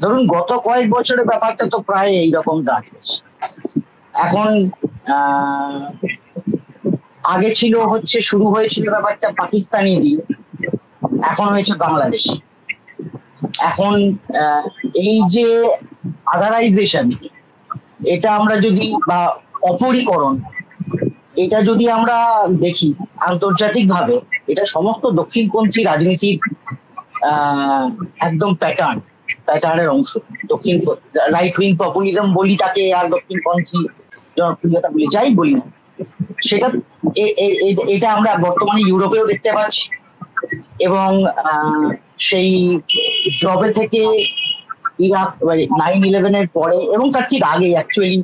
ধরুন গত কয়েক বছরের ব্যাপারটা তো প্রায় এইরকম দাঁড়িয়েছে। এখন আগে ছিল হচ্ছে, শুরু হয়েছিল ব্যাপারটা পাকিস্তানি দিয়ে, এখন হয়েছে বাংলাদেশি। এখন এই যে আদারাইজেশন, এটা আমরা যদি বা অপরিকরণ, এটা যদি আমরা দেখি আন্তর্জাতিক ভাবে, এটা সমস্ত দক্ষিণপন্থী রাজনীতির একদম প্যাটার্নের অংশ। দক্ষিণ রাইট উইং পপুলিজম বলি তাকে, আর দক্ষিণপন্থী জনপ্রিয়তা বলি, যাই বলি না, সেটা এটা আমরা বর্তমানে ইউরোপেও দেখতে পাচ্ছি। এবং সেই জবে থেকে ইরাক 9/11-এর পরে এবং তার ঠিক আগে অ্যাকচুয়ালি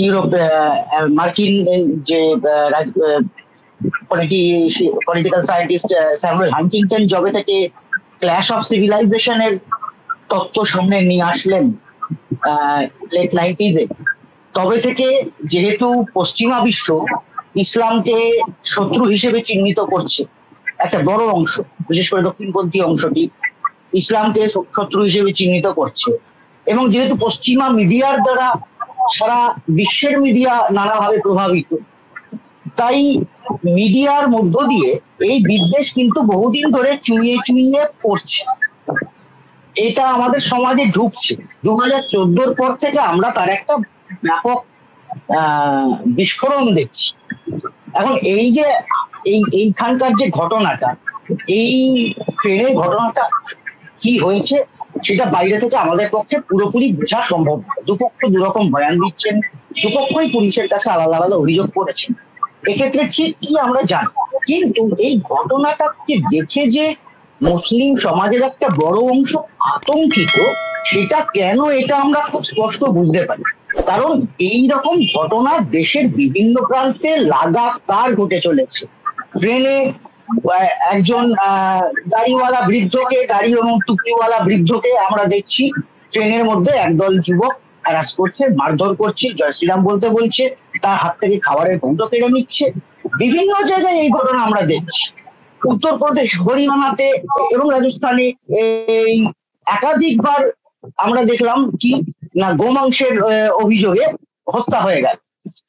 ইউরোপ, মার্কিন যে পলিটিক্যাল সায়েন্টিস্ট স্যামুয়েল হান্টিংটন জবে থেকে ক্ল্যাশ অফ সিভিলাইজেশনের তত্ত্ব সামনে নিয়ে আসলেন লেট 90s-এ, তবে থেকে যেহেতু পশ্চিমা বিশ্ব ইসলামকে শত্রু হিসেবে চিহ্নিত করছে, একটা বড় অংশ, বিশেষ করে দক্ষিণপন্থী অংশটি ইসলামকে শত্রু হিসেবে চিহ্নিত করছে, এবং যেহেতু পশ্চিমা মিডিয়ার দ্বারা সারা বিশ্বের মিডিয়া নানাভাবে প্রভাবিত, তাই মিডিয়ার মধ্য দিয়ে এই বিদ্বেষ কিন্তু বহুদিন ধরে চুইয়ে চুইয়ে পড়ছে। এটা আমাদের সমাজে ঢুকছে 2014-র পর থেকে, আমরা তার একটা ব্যাপক বিস্ফোরণ দেখছি। এখন এই যে এইখানকার যে ঘটনাটা, এই ট্রেনের ঘটনাটা কি হয়েছে সেটা বাইরে থেকে আমাদের পক্ষে পুরোপুরি বোঝা সম্ভব। দুপক্ষ দুরকম বয়ান দিচ্ছেন, দুপক্ষই পুলিশের কাছে আলাদা আলাদা অভিযোগ করেছেন, এক্ষেত্রে ঠিক কি আমরা জানি। কিন্তু এই ঘটনাটাকে দেখে যে মুসলিম সমাজের একটা বড় অংশ আতঙ্কিত, সেটা কেন, এটা আমরা খুব স্পষ্ট বুঝতে পারি। কারণ এই রকম ঘটনা দেশের বিভিন্ন প্রান্তে লাগাতার ঘটে চলেছে। ট্রেনে একজন দাড়িওয়ালা বৃদ্ধকে, দাড়ি এবং টুপিওয়ালা বৃদ্ধকে আমরা দেখছি ট্রেনের মধ্যে একদল যুবক হ্যারাস করছে, মারধর করছে, জয় শ্রীরাম বলতে বলছে, তার হাত থেকে খাবারের কৌটো কেড়ে নিচ্ছে। বিভিন্ন জায়গায় এই ঘটনা আমরা দেখছি। উত্তরপ্রদেশ, হরিয়ানাতে এবং রাজস্থানে এই একাধিকবার আমরা দেখলাম কি না, গোমাংসের অভিযোগে হত্যা হয়ে গেল।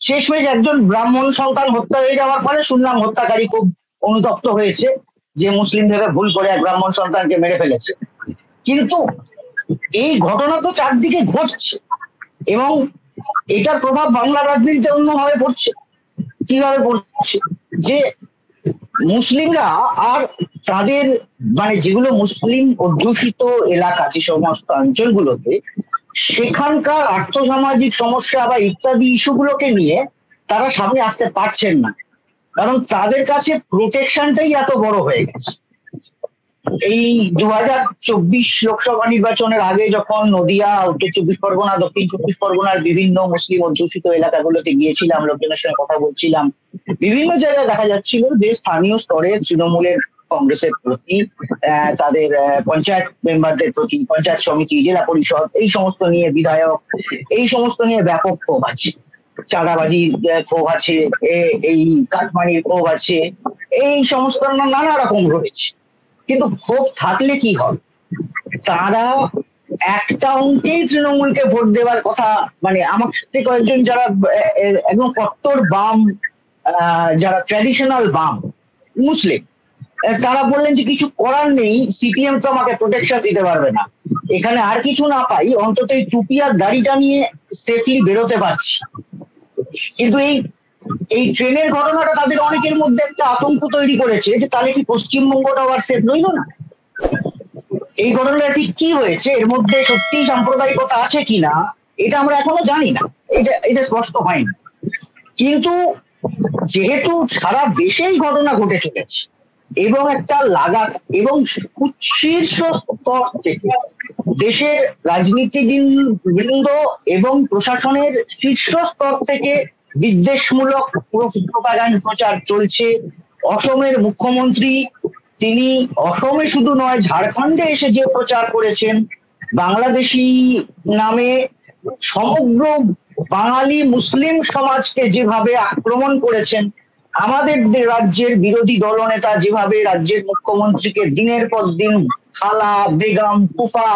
শেষমেশ একজন ব্রাহ্মণ সন্তান হত্যা হয়ে যাওয়ার ফলে শুনলাম হত্যাকারী খুব অনুতপ্ত হয়েছে যে মুসলিম ভেবে ভুল করে এক ব্রাহ্মণ সন্তানকে মেরে ফেলেছে। কিন্তু এই ঘটনা তো চারদিকে ঘটছে, এবং এটার প্রভাব বাংলা রাজনীতিতে অন্যভাবে পড়ছে। কিভাবে পড়ছে? যে মুসলিমরা আর তাদের যেগুলো মুসলিম অধ্যুষিত এলাকা, যে সমস্ত অঞ্চলগুলোতে, সেখানকার আর্থসামাজিক সমস্যা বা ইত্যাদি ইস্যুগুলোকে নিয়ে তারা সামনে আসতে পারছেন না, কারণ তাদের কাছে প্রোটেকশনটাই এত বড় হয়ে গেছে। এই 2024 লোকসভা নির্বাচনের আগে যখন নদিয়া, উত্তর 24 পরগনা, দক্ষিণ 24 পরগনার বিভিন্ন মুসলিম অধ্যুষিত এলাকাগুলোতে গিয়েছিলাম, লোকজনের সঙ্গে কথা বলছিলাম, বিভিন্ন জায়গায় দেখা যাচ্ছিল যে স্থানীয় স্তরে তৃণমূলের, কংগ্রেসের প্রতি, তাদের পঞ্চায়েত মেম্বারদের প্রতি, পঞ্চায়েত সমিতি, জেলা পরিষদ, এই সমস্ত নিয়ে, বিধায়ক, এই সমস্ত নিয়ে ব্যাপক ক্ষোভ আছে। চাঁদাবাজির ক্ষোভ আছে, এই কাটমানির ক্ষোভ আছে, এই সমস্ত নানা রকম রয়েছে। কিন্তু ক্ষোভ থাকলে কি হবে? তারা একটা অঙ্কেই তৃণমূলকে ভোট দেওয়ার কথা, আমার সাথে কয়েকজন যারা একদম কট্টর বাম, যারা ট্র্যাডিশনাল বাম মুসলিম, তারা বললেন যে কিছু করার নেই, সিপিএম তো আমাকে প্রোটেকশন দিতে পারবে না, এখানে আর কিছু না পাই, অন্তত এই টুপি আর দাড়িটা নিয়ে সেফলি বেরোতে পারছি। কিন্তু এই ট্রেনের ঘটনাটা তাদের অনেকের মধ্যে একটা আতঙ্ক তৈরি করেছে যে তাহলে কি পশ্চিমবঙ্গটা আবার সেফ রইল না? এই ঘটনাটা ঠিক কি হয়েছে, এর মধ্যে সত্যি সাম্প্রদায়িকতা আছে কিনা, এটা আমরা এখনো জানি না, এটা স্পষ্ট হয়নি। কিন্তু যেহেতু সারা দেশেই ঘটনা ঘটে চলেছে এবং একটা এবং শীর্ষ স্তর থেকে দেশের রাজনীতিবৃন্দ এবং প্রশাসনের শীর্ষ স্তর থেকে বিদ্বেষমূলক প্রচার চলছে। অসমের মুখ্যমন্ত্রী, তিনি অসমে শুধু নয়, ঝাড়খণ্ডে এসে যে প্রচার করেছেন, বাংলাদেশি নামে সমগ্র বাঙালি মুসলিম সমাজকে যেভাবে আক্রমণ করেছেন, আমাদের রাজ্যের বিরোধী দলনেতা যেভাবে রাজ্যের মুখ্যমন্ত্রীকে দিনের পর দিন খালা, বেগম, ফুফা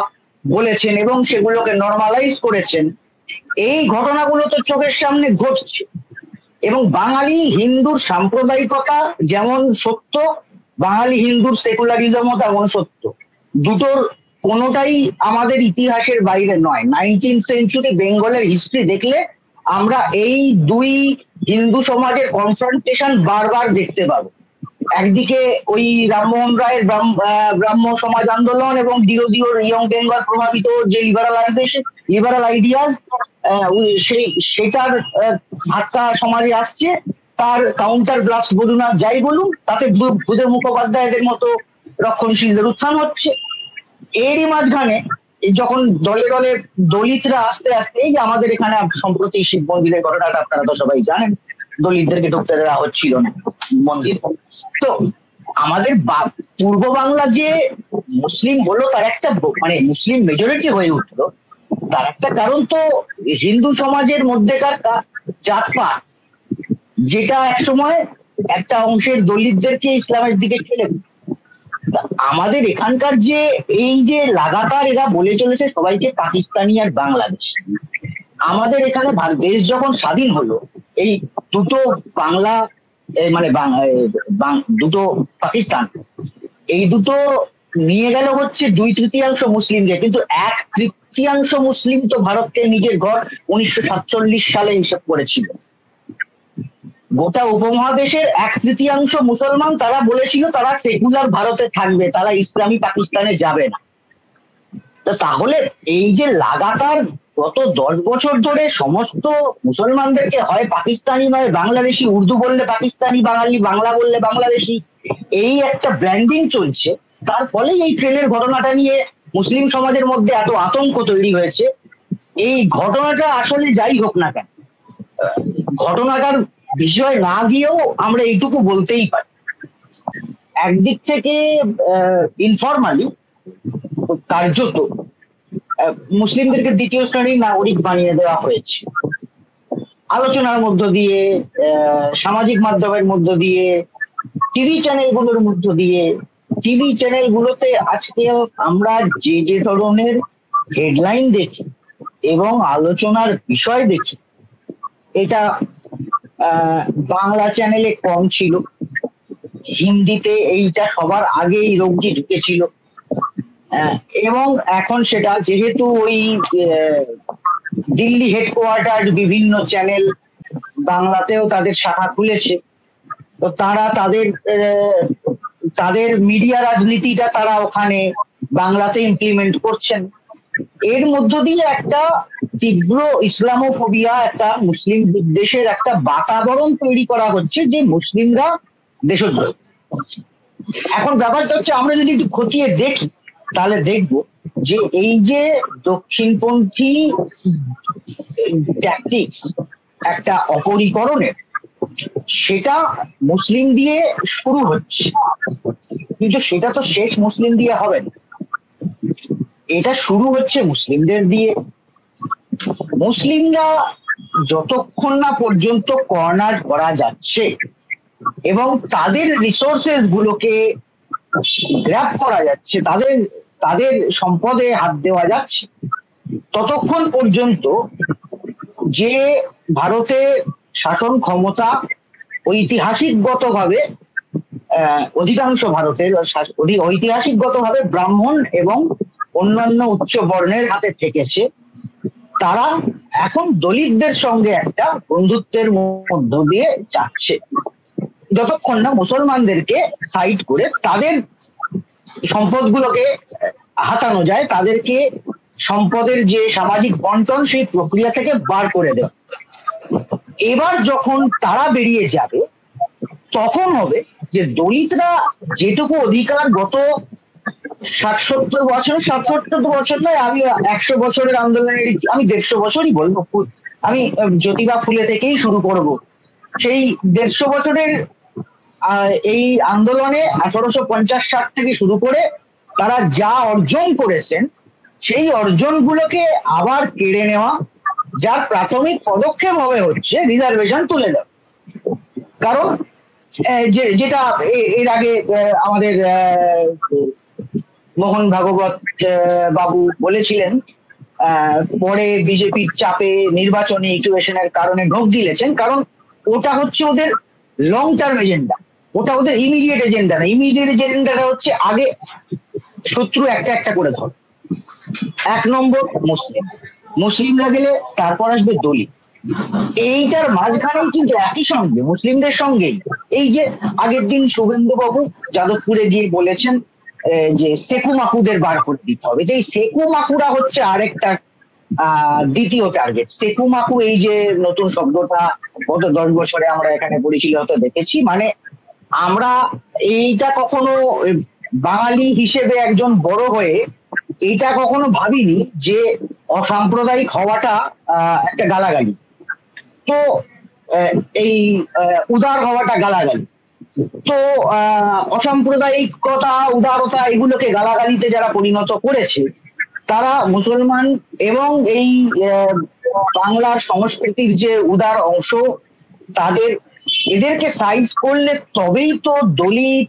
বলেছেন এবং সেগুলোকে নর্মালাইজ করেছেন, এই ঘটনাগুলো তো চোখের সামনে ঘটছে। এবং বাঙালি হিন্দুর সাম্প্রদায়িকতা যেমন সত্য, বাঙালি হিন্দুর সেকুলারিজমও তেমন সত্য। দুটোর কোনোটাই আমাদের ইতিহাসের বাইরে নয়। 19th সেঞ্চুরি বেঙ্গলের হিস্ট্রি দেখলে আমরা এই দুই হিন্দু সমাজের কনফ্রন্টেশন বারবার দেখতে পাবো। একদিকে ওই রামমোহন রায়ের ব্রাহ্ম সমাজ আন্দোলন এবং ডিরোজিওর ইয়ং বেঙ্গল প্রভাবিত যে লিবারাল আইডিয়াস, সেটার ধাক্কা সমাজে আসছে। তার কাউন্টার ব্লাস্ট বলুন আর যাই বলুন, তাতে বুধ মুখোপাধ্যায়দের মতো রক্ষণশীলদের উত্থান হচ্ছে। এরই মাঝখানে যখন দলে দলে দলিতরা আস্তে আস্তে, এই যে আমাদের এখানে সম্প্রতি শিব মন্দিরের ঘটনাটা আপনারা তো সবাই জানেন, দলিতদেরকে ঢুকতে দেওয়া হচ্ছিল না মন্দির। তো আমাদের পূর্ব বাংলা যে মুসলিম হলো, তার একটা মানে মুসলিম মেজরিটি হয়ে উঠলো, তার একটা কারণ তো হিন্দু সমাজের মধ্যেকার জাতপাত, যেটা একসময় একটা অংশের দলিতদেরকে ইসলামের দিকে ঠেলে। আমাদের এখানকার যে এই যে লাগাতার এরা বলে চলেছে সবাইকে পাকিস্তানি আর বাংলাদেশ, আমাদের এখানে দেশ যখন স্বাধীন হলো, এই দুটো বাংলা মানে দুটো পাকিস্তান, এই দুটো নিয়ে গেল হচ্ছে 2/3 মুসলিমদের, কিন্তু 1/3 মুসলিম তো ভারতকে নিজের ঘর 1947 সালে হিসেব করেছিল। গোটা উপমহাদেশের 1/3 মুসলমান, তারা বলেছিল তারা সেকুলার ভারতে থাকবে, তারা ইসলামী পাকিস্তানে যাবে না। তো তাহলে এই যে লাগাতার গত 10 বছর ধরে সমস্ত মুসলমানদেরকে হয় পাকিস্তানি নয় বাংলাদেশি, উর্দু বললে পাকিস্তানি, বাঙালি বাংলা বললে বাংলাদেশি, এই একটা ব্র্যান্ডিং চলছে। তার ফলে এই ট্রেনের ঘটনাটা নিয়ে মুসলিম সমাজের মধ্যে এত আতঙ্ক তৈরি হয়েছে। এই ঘটনাটা আসলে যাই হোক না কেন, ঘটনাটার বিষয় না গিয়েও আমরা এইটুকু বলতেই পারি, একদিক থেকে ইনফরমালি কার্যত মুসলিমদেরকে দ্বিতীয় শ্রেণীর নাগরিক বানিয়ে দেওয়া হয়েছে। আলোচনার মধ্য দিয়ে, সামাজিক মাধ্যমের মধ্য দিয়ে, টিভি চ্যানেলগুলোর মধ্য দিয়ে। টিভি চ্যানেলগুলোতে আজকে আমরা যে যে ধরনের হেডলাইন দেখি এবং আলোচনার বিষয় দেখি, এটা বাংলা চ্যানেলে কম ছিল, হিন্দিতে এইটা সবার আগে এই রোগটি ঢুকেছিল, এবং এখন সেটা যেহেতু ওই দিল্লি হেডকোয়ার্টার বিভিন্ন চ্যানেল বাংলাতেও তাদের শাখা খুলেছে, তো তারা তাদের মিডিয়া রাজনীতিটা তারা ওখানে বাংলাতে ইমপ্লিমেন্ট করছেন। এর মধ্য দিয়ে একটা তীব্র ইসলামোফোবিয়া, একটা মুসলিম বিদ্বেষের একটা বাতাবরণ তৈরি করা হচ্ছে, যে মুসলিমরা দেশদ্রোহী। এখন ব্যাপারটা হচ্ছে, আমরা যদি একটু খতিয়ে দেখি তাহলে দেখবো যে এই যে দক্ষিণপন্থী ট্যাকটিক্স একটা অপরিকরণের, সেটা মুসলিম দিয়ে শুরু হচ্ছে, কিন্তু সেটা তো শেষ মুসলিম দিয়ে হবে না। এটা শুরু হচ্ছে মুসলিমদের দিয়ে। মুসলিমরা যতক্ষণ না পর্যন্ত কর্নার করা যাচ্ছে এবং তাদের রিসোর্সেস গুলোকে গ্র্যাব করা যাচ্ছে, তাদের সম্পদে হাত দেওয়া যাচ্ছে, ততক্ষণ পর্যন্ত যে ভারতে শাসন ক্ষমতা ঐতিহাসিকগতভাবে অধিকাংশ ভারতের ঐতিহাসিকগতভাবে ব্রাহ্মণ এবং অন্যান্য উচ্চ বর্ণের হাতে থেকেছে, তারা এখন দলিতদের সঙ্গে একটা বন্ধুত্বের মধ্য দিয়ে যাচ্ছে, যতক্ষণ না মুসলমানদেরকে সাইড করে তাদের সম্পদগুলোকে হাতানো যায়, তাদেরকে সম্পদের যে সামাজিক বন্টন সেই প্রক্রিয়া থেকে বার করে দেওয়া। এবার যখন তারা বেরিয়ে যাবে, তখন হবে যে দলিতরা যেটুকু অধিকার গত 60-70 বছর নয়, আমি 100 বছরের আন্দোলনের, আমি 150 বছরই বলবো, আমি জ্যোতিবা ফুলে থেকেই শুরু করব। সেই 150 বছরের এই আন্দোলনে 1850-60 থেকে শুরু করে তারা যা অর্জন করেছেন, সেই অর্জনগুলোকে আবার কেড়ে নেওয়া, যার প্রাথমিক পদক্ষেপ হবে হচ্ছে রিজার্ভেশন তুলে দেওয়া। কারণ যেটা এর আগে আমাদের মোহন ভাগবত বাবু বলেছিলেন, পরে বিজেপির চাপে নির্বাচনী ইকুয়েশনের কারণে ঢোক গিলেছেন, কারণ ওটা হচ্ছে ওদের লং টার্ম এজেন্ডা, ওটা ওদের ইমিডিয়েট এজেন্ডা না। ইমিডিয়েট এজেন্ডাটা হচ্ছে আগে শত্রু একটা একটা করে ধর। 1 নম্বর মুসলিম, মুসলিমরা গেলে তারপর আসবে দলিত। এইটার মাঝখানেই কিন্তু একই সঙ্গে মুসলিমদের সঙ্গেই এই যে আগের দিন শুভেন্দু বাবু যাদবপুরে গিয়ে বলেছেন যে সেকু মাকুদের বার করে দিতে হবে, যে সেকু মাকুরা হচ্ছে আরেকটা দ্বিতীয় টার্গেট। সেকু মাকু, এই যে নতুন শব্দটা গত 10 বছরে আমরা এখানে পরিচিত দেখেছি, মানে আমরা এইটা কখনো বাঙালি হিসেবে একজন বড় হয়ে এইটা কখনো ভাবিনি যে অসাম্প্রদায়িক হওয়াটা একটা গালাগালি। তো এই উদার হওয়াটা গালাগালি। তো অসাম্প্রদায়িকতা, উদারতা এগুলোকে গালাগালিতে যারা পরিণত করেছে তারা মুসলমান এবং এই বাংলার সংস্কৃতির যে উদার অংশ তাদের, এদেরকে সাইজ করলে তবেই তো দলিত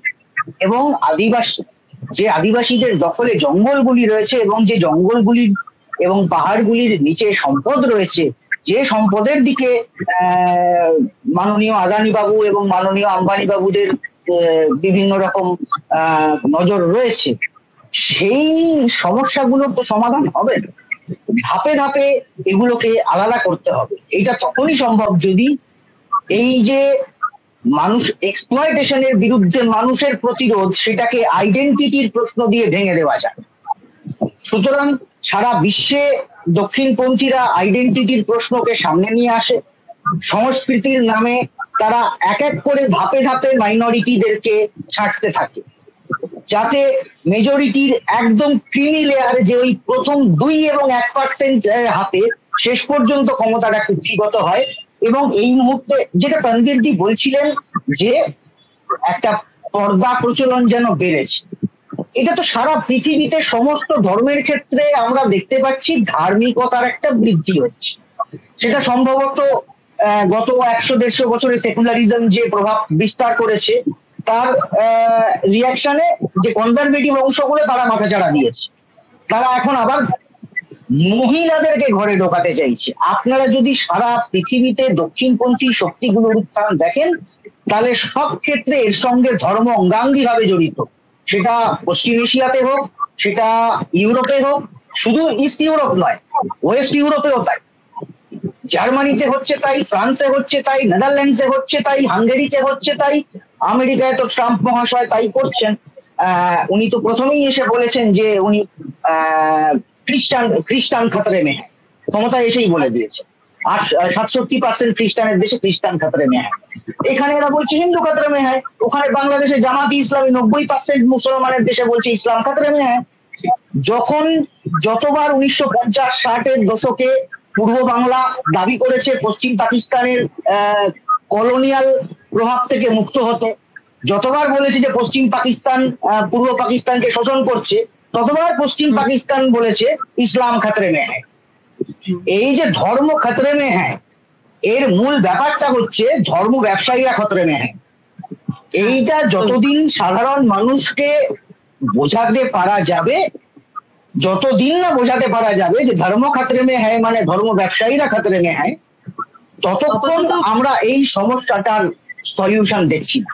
এবং আদিবাসী, যে আদিবাসীদের দখলে জঙ্গলগুলি রয়েছে এবং যে জঙ্গলগুলির এবং পাহাড়গুলির নিচে সম্পদ রয়েছে, যে সম্পদের দিকে মাননীয় আদানি বাবু এবং মাননীয় আম্বানি বাবুদের বিভিন্ন রকম নজর রয়েছে, সেই সমস্যাগুলোর তো সমাধান হবে না। ধাপে ধাপে এগুলোকে আলাদা করতে হবে। এটা তখনই সম্ভব যদি এই যে মানুষ এক্সপ্লয়টেশনের বিরুদ্ধে মানুষের প্রতিরোধ, সেটাকে আইডেন্টিটির প্রশ্ন দিয়ে ভেঙে দেওয়া যায়। সুতরাং সারা বিশ্বে দক্ষিণপন্থীরা আইডেন্টিটির প্রশ্নকে সামনে নিয়ে আসে, সংস্কৃতির নামে তারা এক এক করে ধাপে ধাপে মাইনরিটিদেরকে ছাড়তে থাকে, যাতে মেজরিটির একদম ক্রিমি লেয়ারে যে ওই প্রথম 2 এবং 1% হাতে শেষ পর্যন্ত ক্ষমতাটা কুক্ষিগত হয়। এবং এই মুহূর্তে যেটা তানভীরজি বলছিলেন যে একটা পর্দা প্রচলন যেন বেড়েছে, এটা তো সারা পৃথিবীতে সমস্ত ধর্মের ক্ষেত্রে আমরা দেখতে পাচ্ছি ধার্মিকতার একটা বৃদ্ধি হচ্ছে। সেটা সম্ভবত গত 100-150 বছরে সেকুলারিজম যে প্রভাব বিস্তার করেছে তার রিয়াকশনে যে কনজারভেটিভ অংশগুলো তারা মাথাচাড়া দিয়েছে, তারা এখন আবার মহিলাদেরকে ঘরে ঢোকাতে চাইছে। আপনারা যদি সারা পৃথিবীতে দক্ষিণপন্থী শক্তিগুলোর উত্থান দেখেন, তাহলে সব ক্ষেত্রে এর সঙ্গে ধর্ম অঙ্গাঙ্গি ভাবে জড়িত। সেটা পশ্চিম এশিয়াতে হোক, সেটা ইউরোপে হোক, শুধু ইস্ট ইউরোপ নয়, ওয়েস্ট ইউরোপেও তাই। জার্মানিতে হচ্ছে তাই, ফ্রান্সে হচ্ছে তাই, নেদারল্যান্ডসে হচ্ছে তাই, হাঙ্গেরিতে হচ্ছে তাই, আমেরিকায় তো ট্রাম্প মহাশয় তাই করছেন। উনি তো প্রথমেই এসে বলেছেন যে উনি খ্রিস্টান খাতরে মেয়ে, ক্ষমতায় এসেই বলে দিয়েছে। আর 67% খ্রিস্টানের দেশে খ্রিস্টান খাতরে মেয়ে। এখানে এরা বলছে হিন্দু খাতরে মেয়ে। ওখানে বাংলাদেশে জামাতি ইসলামী 90% মুসলমানের দেশে বলছে ইসলাম খাতরে মেয়ে। যখন যতবার 1950-60-এর দশকে পূর্ব বাংলা দাবি করেছে পশ্চিম পাকিস্তানের কলোনিয়াল প্রভাব থেকে মুক্ত হতে, যতবার বলেছে যে পশ্চিম পাকিস্তান পূর্ব পাকিস্তানকে শোষণ করছে, ততবার পশ্চিম পাকিস্তান বলেছে ইসলাম খাতরে মে হ্যায়। এই যে ধর্ম খাতরে মে হ্যায়, এর মূল ব্যাপারটা হচ্ছে ধর্ম ব্যবসায়ীরা খাতরে মে হ্যায়। এইটা যতদিন সাধারণ মানুষকে বোঝাতে পারা যাবে, যতদিন না বোঝাতে পারা যাবে যে ধর্ম খাতরে মে হ্যায় মানে ধর্ম ব্যবসায়ীরা খাতরে মে হ্যায়, ততক্ষণ আমরা এই সমস্যাটার সলিউশন দেখছি না।